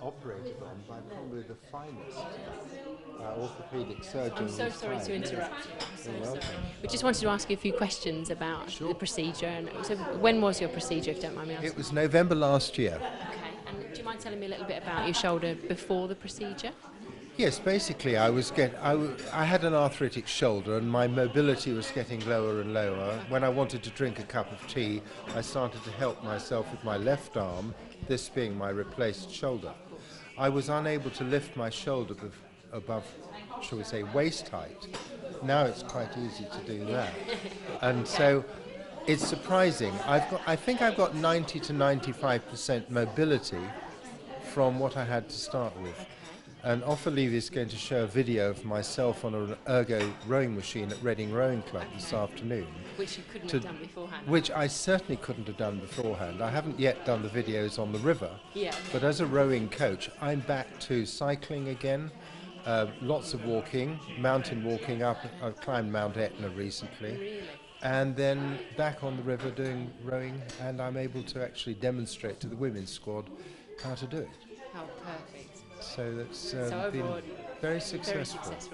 operated on by probably the finest orthopedic surgeon. I'm so sorry to interrupt you. I'm so You're sorry. welcome. We just wanted to ask you a few questions about Sure. the procedure. And so, when was your procedure, if you don't mind me asking? It was November last year. Okay. And do you mind telling me a little bit about your shoulder before the procedure? Yes, basically I had an arthritic shoulder and my mobility was getting lower and lower. When I wanted to drink a cup of tea, I started to help myself with my left arm, this being my replaced shoulder. I was unable to lift my shoulder above, shall we say, waist height. Now it's quite easy to do that. And so it's surprising. I think I've got 90 to 95% mobility from what I had to start with. And Offaly is going to show a video of myself on an ergo rowing machine at Reading Rowing Club this afternoon. Which you couldn't have done beforehand. Which I certainly couldn't have done beforehand. I haven't yet done the videos on the river. Yeah. But as a rowing coach, I'm back to cycling again. Lots of walking, mountain walking up. I've climbed Mount Etna recently. Really? And then back on the river doing rowing, and I'm able to actually demonstrate to the women's squad how to do it. How perfect. So that's So been overall, very successful. Very successful.